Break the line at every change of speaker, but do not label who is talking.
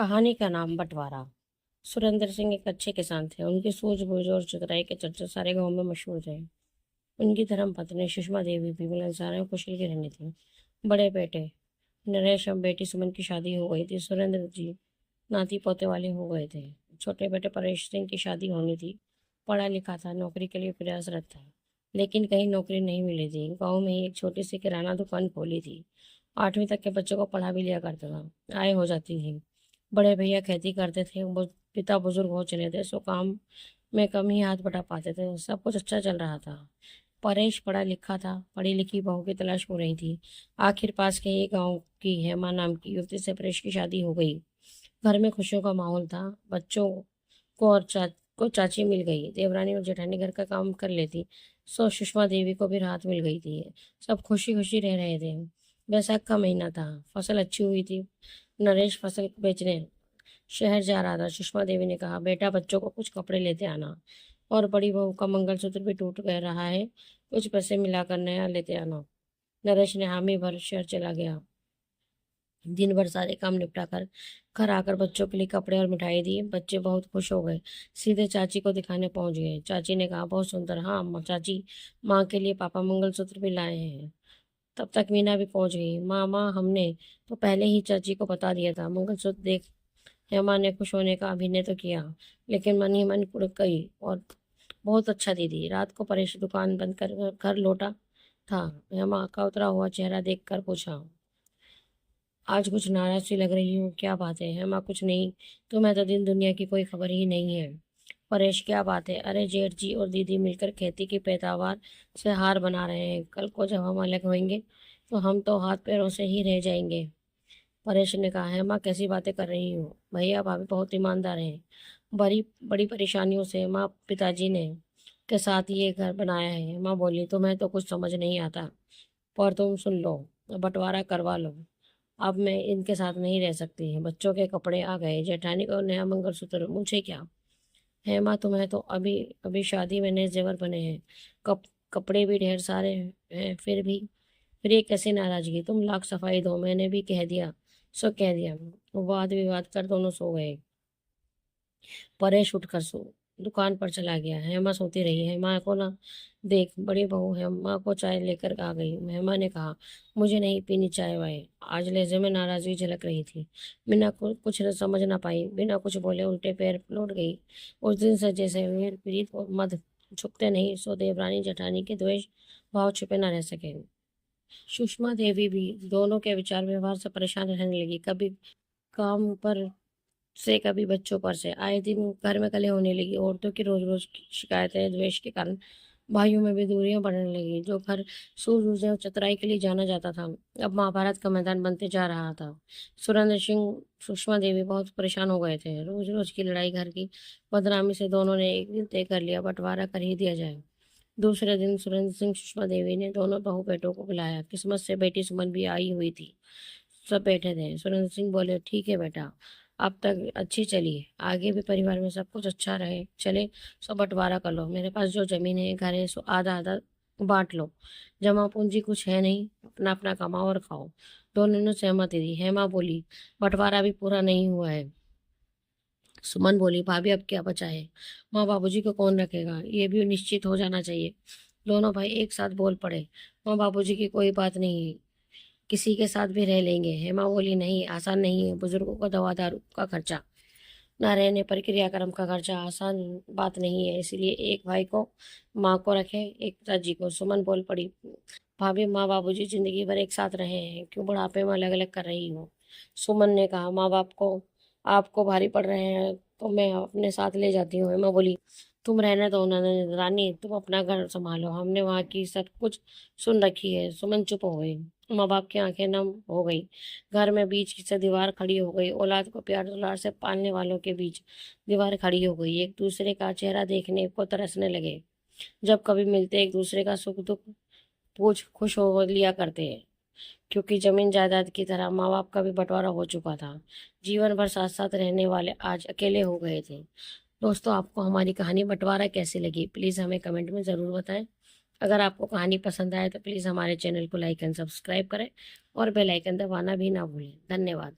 कहानी का नाम बंटवारा। सुरेंद्र सिंह एक अच्छे किसान थे। उनकी सूझबूझ और चतुराई के चर्चे सारे गांव में मशहूर थे। उनकी धर्मपत्नी सुषमा देवी भी मिलनसार और कुशल की रहनी थी। बड़े बेटे नरेश और बेटी सुमन की शादी हो गई थी। सुरेंद्र जी नाती पोते वाले हो गए थे। छोटे बेटे परेश सिंह की शादी होनी थी। पढ़ा लिखा था, नौकरी के लिए प्रयासरत था, लेकिन कहीं नौकरी नहीं मिली थी। गांव में ही एक छोटी सी किराना दुकान खोली थी। 8वीं तक के बच्चों को पढ़ा भी लिया करता था। आय हो जाती थी। बड़े भैया खेती करते थे। पिता बुजुर्ग हो चले थे, सो काम में कम ही हाथ बटा पाते थे। सब कुछ अच्छा चल रहा था। परेश पढ़ा लिखा था। पढ़ी लिखी बहू की तलाश हो रही थी। आखिर पास के ही गांव की हेमा नाम की युवती से परेश की शादी हो गई। घर में खुशियों का माहौल था। बच्चों को और चाची मिल गई। देवरानी और जेठानी घर का काम कर लेती, सो सुषमा देवी को भी राहत मिल गई थी। सब खुशी खुशी रह रहे थे। बैसाख का महीना था। फसल अच्छी हुई थी। नरेश फसल बेचने शहर जा रहा था। सुषमा देवी ने कहा, बेटा बच्चों को कुछ कपड़े लेते आना, और बड़ी बहू का मंगलसूत्र भी टूट गया रहा है, कुछ पैसे मिलाकर नया लेते आना। नरेश ने हामी भर शहर चला गया। दिन भर सारे काम निपटा कर घर आकर बच्चों के लिए कपड़े और मिठाई दी। बच्चे बहुत खुश हो गए। सीधे चाची को दिखाने पहुंच गए। चाची ने कहा, बहुत सुंदर। हाँ अम्मा, चाची, माँ के लिए पापा मंगलसूत्र भी लाए हैं। तब तक मीना भी पहुंच गई। माँ हमने तो पहले ही चाची को बता दिया था। मंगलसूत्र देख हेमा ने खुश होने का अभिनय तो किया, लेकिन मन ही मन कुड़क गई। और बहुत अच्छा दीदी। रात को परेश दुकान बंद कर घर लौटा था। हेमा का उतरा हुआ चेहरा देखकर पूछा, आज कुछ नाराज सी लग रही हूँ, क्या बात है? हेमा, कुछ नहीं, तुम्हें तो दिन दुनिया की कोई खबर ही नहीं है। परेश, क्या बात है? अरे जेठ जी और दीदी मिलकर खेती की पैदावार से हार बना रहे हैं। कल को जब हम अलग होंगे तो हम तो हाथ पैरों से ही रह जाएंगे। परेश ने कहा, हेमा कैसी बातें कर रही हो? भैया भाभी बहुत ईमानदार हैं। बड़ी बड़ी परेशानियों से माँ पिताजी ने के साथ ये घर बनाया है। माँ बोली, तुम्हें तो कुछ समझ नहीं आता, पर तुम सुन लो, बंटवारा करवा लो। अब मैं इनके साथ नहीं रह सकती। बच्चों के कपड़े आ गए, जेठानी को नया मंगलसूत्र, मुझे क्या? हेमा, तुम्हें तो अभी अभी शादी में नए जेवर बने हैं, कपड़े भी ढेर सारे हैं, फिर ये कैसी नाराजगी? तुम लाख सफाई दो, मैंने भी कह दिया सो कह दिया। वाद विवाद कर दोनों सो गए। परेश उठकर दुकान पर चला गया। हेमा सोती रही। हेमा को ना देख बड़ी बहू हेमा को चाय लेकर आ गई। हेमा ने कहा, मुझे नहीं पीनी चाय वाय। आज लहजे में नाराजगी झलक रही थी। बिना कुछ न समझ ना पाई, बिना कुछ बोले उल्टे पैर लौट गई। उस दिन से जैसे वीर प्रीत और मध झुकते नहीं, सो देवरानी जेठानी के द्वेष भाव छुपे न रह सके। सुषमा देवी भी दोनों के विचार व्यवहार से परेशान रहने लगी। कभी काम पर से, कभी बच्चों पर से। आए दिन घर में कलह होने लगी। औरतों की रोज रोज शिकायतें, द्वेष के कारण भाइयों में भी दूरियां बढ़ने लगी। जो घर सूझबूझ और चतुराई के लिए जाना जाता था, अब महाभारत का मैदान बनते जा रहा था। सुरेंद्र सिंह सुषमा देवी बहुत परेशान हो गए थे। रोज रोज की लड़ाई, घर की बदनामी से दोनों ने एक दिन तय कर लिया, बंटवारा कर ही दिया जाए। दूसरे दिन सुरेंद्र सिंह सुषमा देवी ने दोनों बहू बेटों को बुलाया। किस्मत से बेटी सुमन भी आई हुई थी। सब बैठे थे। सुरेंद्र सिंह बोले, ठीक है बेटा, अब तक अच्छी चली है, आगे भी परिवार में सब कुछ अच्छा रहे चले, सो बंटवारा कर लो। मेरे पास जो जमीन है, घर है, सो आधा आधा बांट लो। जमा पूंजी कुछ है नहीं, अपना अपना कमाओ और खाओ। दोनों ने सहमति दी। हेमा बोली, बंटवारा भी पूरा नहीं हुआ है। सुमन बोली, भाभी अब क्या बचा है? माँ बाबूजी को कौन रखेगा? ये भी निश्चित हो जाना चाहिए। दोनों भाई एक साथ बोल पड़े, माँ बाबूजी की कोई बात नहीं, किसी के साथ भी रह लेंगे। हेमा बोली, नहीं, आसान नहीं है। बुजुर्गों को दवा दारू का खर्चा, ना रहने पर क्रियाक्रम का खर्चा आसान बात नहीं है। इसलिए एक भाई को माँ को रखे, एक पिताजी को। सुमन बोल पड़ी, भाभी माँ बाबूजी जिंदगी भर एक साथ रहे हैं, क्यों बुढ़ापे में अलग अलग कर रही हो? सुमन ने कहा, माँ बाप को आपको भारी पड़ रहे हैं तो मैं अपने साथ ले जाती हूँ। हेमा बोली, तुम रहने दो ना रानी, तुम अपना घर संभालो, हमने वहाँ की सब कुछ सुन रखी है। सुमन चुप हो गई। माँ बाप की आंखें नम हो गई। घर में बीच से दीवार खड़ी हो गई। औलाद को प्यार दुलार से पालने वालों के बीच दीवार खड़ी हो गई। एक दूसरे का चेहरा देखने को तरसने लगे। जब कभी मिलते, एक दूसरे का सुख दुख पूछ खुश हो लिया करते हैं, क्योंकि जमीन जायदाद की तरह माँ बाप का भी बंटवारा हो चुका था। जीवन भर साथ साथ रहने वाले आज अकेले हो गए थे। दोस्तों, आपको हमारी कहानी बंटवारा कैसी लगी, प्लीज़ हमें कमेंट में ज़रूर बताएं। अगर आपको कहानी पसंद आए तो प्लीज़ हमारे चैनल को लाइक एंड सब्सक्राइब करें, और बेल आइकन दबाना भी ना भूलें। धन्यवाद।